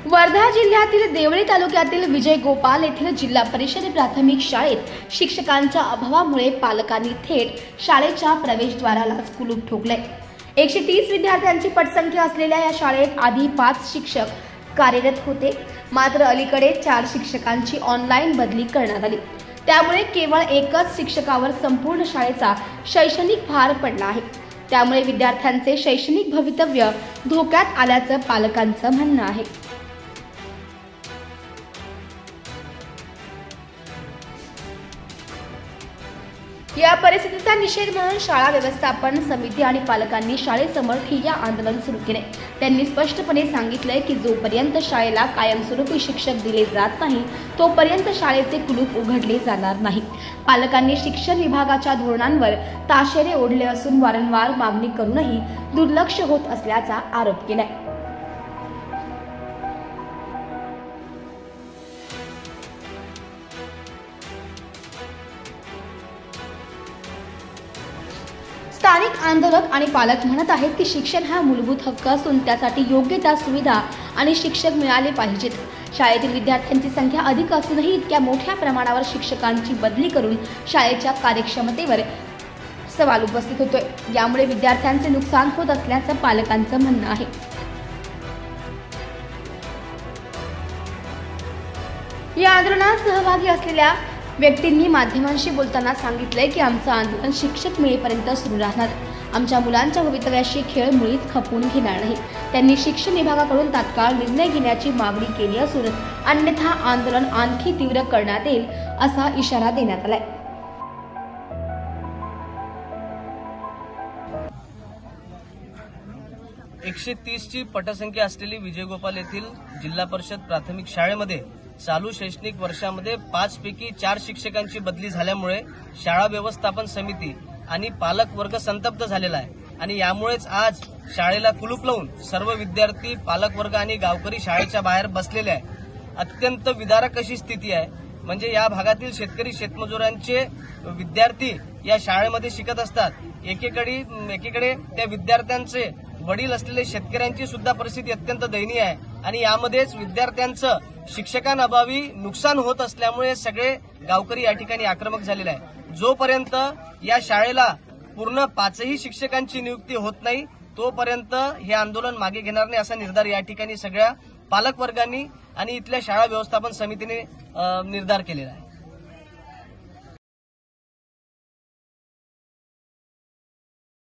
वर्धा जिल्ह्यातील देवळी तालुक्यातील विजय गोपाल येथील जिल्हा परिषद प्राथमिक शाळेत शिक्षकांच्या अभावामुळे पालकांनी थेट शाळेच्या प्रवेशद्वारालाच कुलूप ठोकले। 130 विद्यार्थ्यांची पटसंख्या असलेल्या या शाळेत आधी 5 शिक्षक कार्यरत होते, मात्र अलीकडे 4 शिक्षकांची ऑनलाईन बदली करण्यात आली। त्यामुळे केवळ एकच शिक्षकावर संपूर्ण शाळेचा शैक्षणिक भार पडला आहे। त्यामुळे विद्यार्थ्यांचे शैक्षणिक भवितव्य धोक्यात आल्याचं पालकांचं म्हणणं आहे। या परिस्थितीचा निषेध म्हणून शाळा व्यवस्थापन समिती आणि पालकांनी शाळेसमोर ठिय्या आंदोलन सुरू केले। त्यांनी स्पष्टपणे सांगितले की जोपर्यंत शाळेला कायमस्वरूपी शिक्षक दिले जात नाही तोपर्यंत शाळेचे कुलूप उघडले जाणार नाही। पालकांनी शिक्षण विभागाच्या धोरणांवर ताशेरे ओढले असून वारंवार मागणी करूनही दुर्लक्ष होत असल्याचा आरोप केलाय। स्थानिक आंदोलक आणि पालक म्हणत आहेत की शिक्षण हा मूलभूत हक्क असून त्यासाठी योग्य त्या सुविधा आणि शिक्षक मिळाले पाहिजेत। शाळेतील विद्यार्थ्यांची संख्या अधिक असूनही इतक्या मोठ्या प्रमाणावर शिक्षकांची बदली करून शाळेच्या कार्यक्षमतेवर सवाल उपस्थित होतोय। यामुळे विद्यार्थ्यांचे नुकसान होत असल्याचं पालकांचं म्हणणं आहे। या आंदोलनात सहभागी असलेल्या व्यक्तींनी माध्यमांशी बोलताना सांगितले की आमचं आंदोलन शिक्षक मिळेपर्यंत सुरू राहणार। आमच्या मुलांच्या भवितव्याशी खेळ मुळीच खपवून घेणार नाही। त्यांनी शिक्षण विभागाकडून तात्काळ निर्णय घेण्याची मागणी केली असून अन्यथा आंदोलन आणखी तीव्र करण्यात येईल असा इशारा देण्यात आलाय। एकशे 30 ची पटसंख्या असलेली विजय गोपाल येथील जिल्हा परिषद प्राथमिक शाळेमध्ये चालू शैक्षणिक वर्षामध्ये 5 पैकी 4 शिक्षकांची बदली झाल्यामुळे शाळा व्यवस्थापन समिती आणि पालक वर्ग संतप्त झालेला आहे आणि यामुळेच आज शाळेला कुलूप लावून सर्व विद्यार्थी, पालक वर्ग आणि गावकरी शाळेच्या बाहेर बसलेले आहे। अत्यंत विदारक अशी स्थिती आहे। म्हणजे या भागातील शेतकरी शेतमजुरांचे विद्यार्थी या शाळेमध्ये शिकत असतात। एकीकडे त्या विद्यार्थ्यांचे वडील असलेले शेतकऱ्यांची सुद्धा परिस्थिती अत्यंत दयनीय आहे आणि यामध्येच विद्यार्थ्यांचं शिक्षकांअभावी नुकसान होत असल्यामुळे सगळे गावकरी या ठिकाणी आक्रमक झालेले आहे। जोपर्यंत या शाळेला पूर्ण 5ही शिक्षकांची नियुक्ती होत नाही तोपर्यंत हे आंदोलन मागे घेणार नाही असा निर्धार या ठिकाणी सगळ्या पालक वर्गांनी आणि इथल्या शाळा व्यवस्थापन समितीने निर्धार केलेला आहे।